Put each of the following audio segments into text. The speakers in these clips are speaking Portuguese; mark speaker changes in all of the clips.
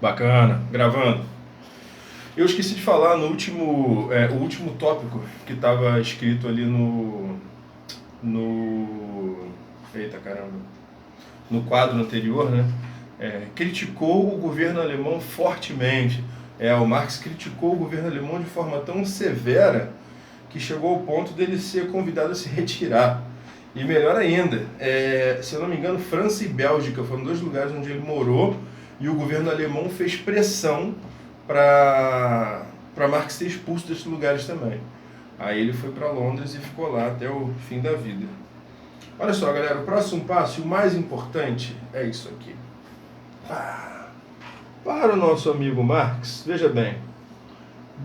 Speaker 1: Bacana, gravando. Eu esqueci de falar no último, o último tópico que estava escrito ali no, eita caramba, no quadro anterior, né? Criticou o governo alemão fortemente. O Marx criticou o governo alemão de forma tão severa que chegou ao ponto dele ser convidado a se retirar. E melhor ainda, se eu não me engano, França e Bélgica foram dois lugares onde ele morou e o governo alemão fez pressão para Marx ser expulso desses lugares também. Aí ele foi para Londres e ficou lá até o fim da vida. Olha só, galera, o próximo passo, e o mais importante, é isso aqui. Para o nosso amigo Marx, veja bem,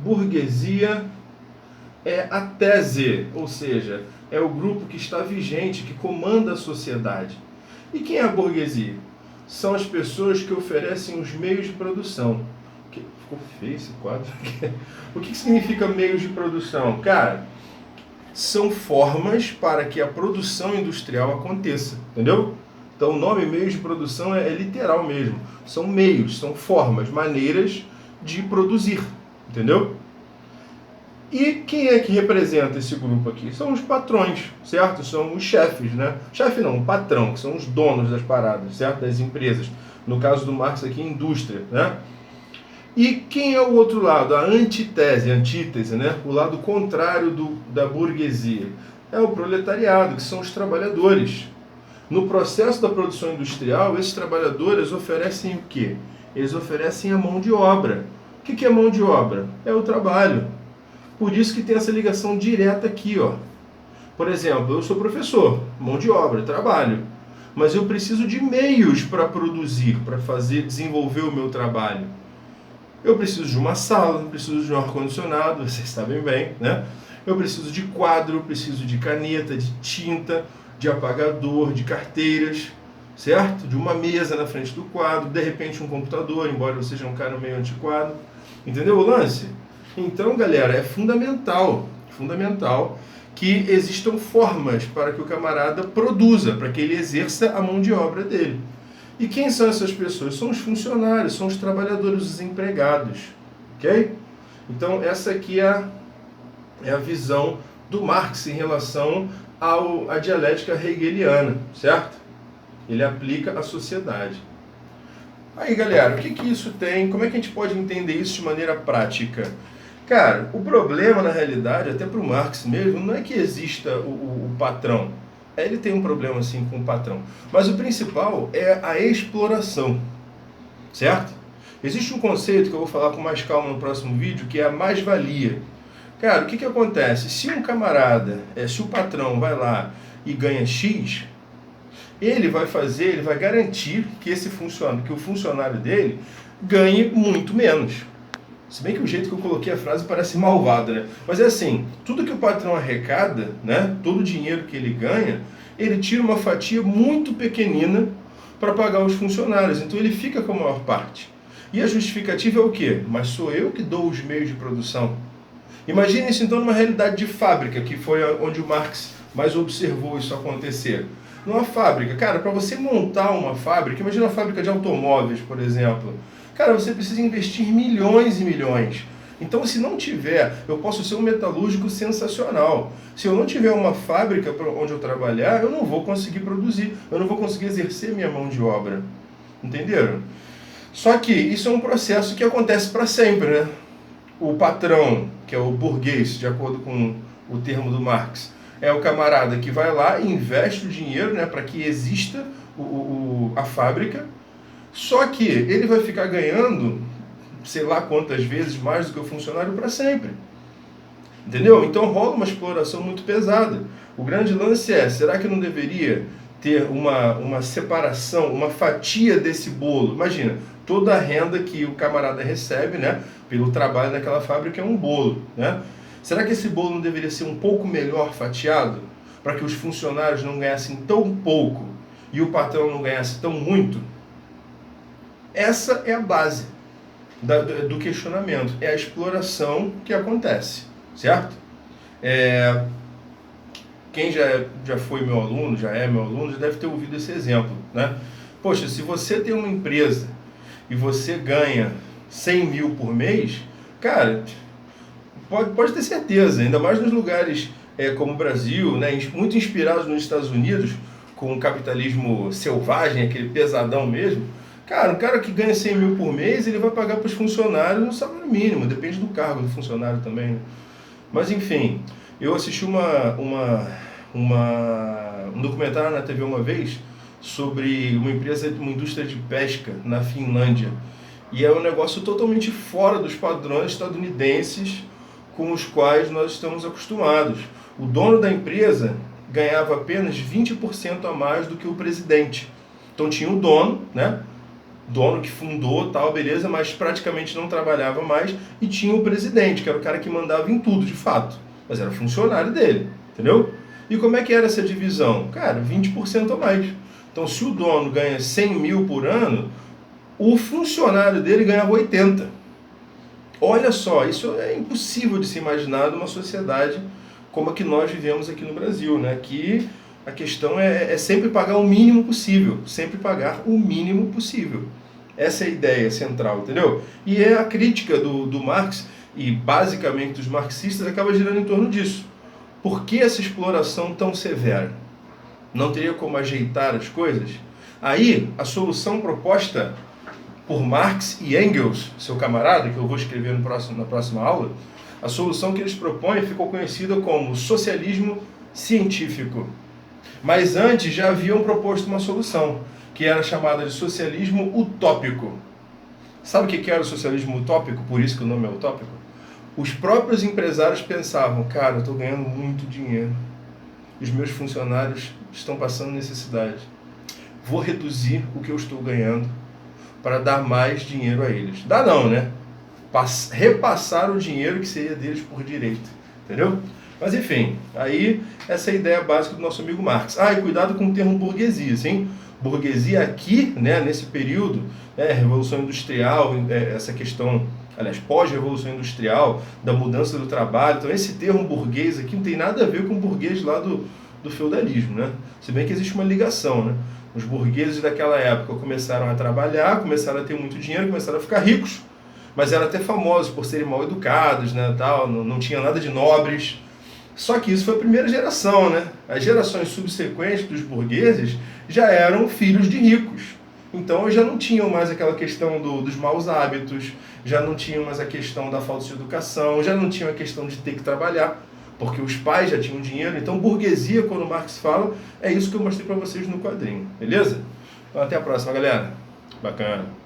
Speaker 1: burguesia é a tese, ou seja, é o grupo que está vigente, que comanda a sociedade. E quem é a burguesia? São as pessoas que oferecem os meios de produção. Ficou feio esse quadro. O que significa meios de produção? Cara, são formas para que a produção industrial aconteça, entendeu? Então o nome meios de produção é literal mesmo. São meios, são formas, maneiras de produzir, entendeu? E quem é que representa esse grupo aqui? São os patrões, certo? São os chefes, né? Chefe não, o patrão, que são os donos das paradas, certo? Das empresas. No caso do Marx aqui, indústria, né? E quem é o outro lado? A antítese, né? O lado contrário da burguesia. É o proletariado, que são os trabalhadores. No processo da produção industrial, esses trabalhadores oferecem o quê? Eles oferecem a mão de obra. O que é mão de obra? É o trabalho. Por isso que tem essa ligação direta aqui, ó. Por exemplo, eu sou professor, mão de obra, trabalho. Mas eu preciso de meios para produzir, para desenvolver o meu trabalho. Eu preciso de uma sala, preciso de um ar-condicionado, vocês sabem bem, né? Eu preciso de quadro, preciso de caneta, de tinta, de apagador, de carteiras, certo? De uma mesa na frente do quadro, de repente um computador, embora eu seja um cara meio antiquado. Entendeu o lance? Então, galera, é fundamental que existam formas para que o camarada produza, para que ele exerça a mão de obra dele. E quem são essas pessoas? São os funcionários, são os trabalhadores, os empregados, ok? Então, essa aqui é a visão do Marx em relação à dialética hegeliana, certo? Ele aplica à sociedade. Aí, galera, o que isso tem? Como é que a gente pode entender isso de maneira prática? Cara, o problema, na realidade, até para o Marx mesmo, não é que exista o patrão. Ele tem um problema, assim, com o patrão. Mas o principal é a exploração, certo? Existe um conceito que eu vou falar com mais calma no próximo vídeo, que é a mais-valia. Cara, o que acontece? Se um camarada, se o patrão vai lá e ganha X, ele vai garantir que o funcionário dele ganhe muito menos. Se bem que o jeito que eu coloquei a frase parece malvado, né? Mas é assim, tudo que o patrão arrecada, né, todo o dinheiro que ele ganha, ele tira uma fatia muito pequenina para pagar os funcionários. Então ele fica com a maior parte. E a justificativa é o quê? Mas sou eu que dou os meios de produção. Imagine isso então numa realidade de fábrica, que foi onde o Marx mais observou isso acontecer. Numa fábrica, cara, para você montar uma fábrica, imagina uma fábrica de automóveis, por exemplo. Cara, você precisa investir milhões e milhões. Então, se não tiver, eu posso ser um metalúrgico sensacional. Se eu não tiver uma fábrica onde eu trabalhar, eu não vou conseguir produzir, eu não vou conseguir exercer minha mão de obra. Entenderam? Só que isso é um processo que acontece para sempre, né? O patrão, que é o burguês, de acordo com o termo do Marx, é o camarada que vai lá e investe o dinheiro, né, para que exista a fábrica. Só que ele vai ficar ganhando, sei lá quantas vezes mais do que o funcionário para sempre. Entendeu? Então rola uma exploração muito pesada. O grande lance é, será que não deveria ter uma separação, uma fatia desse bolo? Imagina, toda a renda que o camarada recebe, né, pelo trabalho naquela fábrica é um bolo, né? Será que esse bolo não deveria ser um pouco melhor fatiado? Para que os funcionários não ganhassem tão pouco e o patrão não ganhasse tão muito? Essa é a base do questionamento, é a exploração que acontece, certo? Quem já foi meu aluno, já é meu aluno, já deve ter ouvido esse exemplo, né? Poxa, se você tem uma empresa e você ganha 100 mil por mês, cara, pode ter certeza, ainda mais nos lugares como o Brasil, né, muito inspirados nos Estados Unidos, com o capitalismo selvagem, aquele pesadão mesmo. Cara, um cara que ganha 100 mil por mês, ele vai pagar para os funcionários um salário mínimo, depende do cargo do funcionário também, né? Mas enfim, eu assisti um documentário na TV uma vez sobre uma empresa, uma indústria de pesca na Finlândia. E é um negócio totalmente fora dos padrões estadunidenses com os quais nós estamos acostumados. O dono da empresa ganhava apenas 20% a mais do que o presidente. Então tinha o dono, né? Dono que fundou, tal, beleza, mas praticamente não trabalhava mais, e tinha o presidente, que era o cara que mandava em tudo, de fato, mas era funcionário dele, entendeu? E como é que era essa divisão? Cara, 20% a mais. Então, se o dono ganha 100 mil por ano, o funcionário dele ganhava 80. Olha só, isso é impossível de se imaginar numa sociedade como a que nós vivemos aqui no Brasil, né? Que a questão é sempre pagar o mínimo possível, sempre pagar o mínimo possível. Essa é a ideia central, entendeu? E a crítica do Marx, e basicamente dos marxistas, acaba girando em torno disso. Por que essa exploração tão severa? Não teria como ajeitar as coisas? Aí, a solução proposta por Marx e Engels, seu camarada, que eu vou escrever na próxima aula, a solução que eles propõem ficou conhecida como socialismo científico. Mas antes já haviam proposto uma solução, que era chamada de socialismo utópico. Sabe o que era o socialismo utópico? Por isso que o nome é utópico? Os próprios empresários pensavam, cara, eu estou ganhando muito dinheiro, os meus funcionários estão passando necessidade, vou reduzir o que eu estou ganhando para dar mais dinheiro a eles. Dá não, né? Repassar o dinheiro que seria deles por direito, entendeu? Mas enfim, aí essa é a ideia básica do nosso amigo Marx. E cuidado com o termo burguesia, sim? Burguesia aqui, né, nesse período, Revolução Industrial, essa questão, aliás, pós-Revolução Industrial, da mudança do trabalho. Então esse termo burguês aqui não tem nada a ver com o burguês lá do feudalismo, né? Se bem que existe uma ligação, né? Os burgueses daquela época começaram a trabalhar, começaram a ter muito dinheiro, começaram a ficar ricos, mas eram até famosos por serem mal educados, né, tal, não tinha nada de nobres. Só que isso foi a primeira geração, né? As gerações subsequentes dos burgueses já eram filhos de ricos. Então já não tinham mais aquela questão dos maus hábitos, já não tinham mais a questão da falta de educação, já não tinham a questão de ter que trabalhar, porque os pais já tinham dinheiro. Então burguesia, quando Marx fala, é isso que eu mostrei para vocês no quadrinho, beleza? Então até a próxima, galera. Bacana.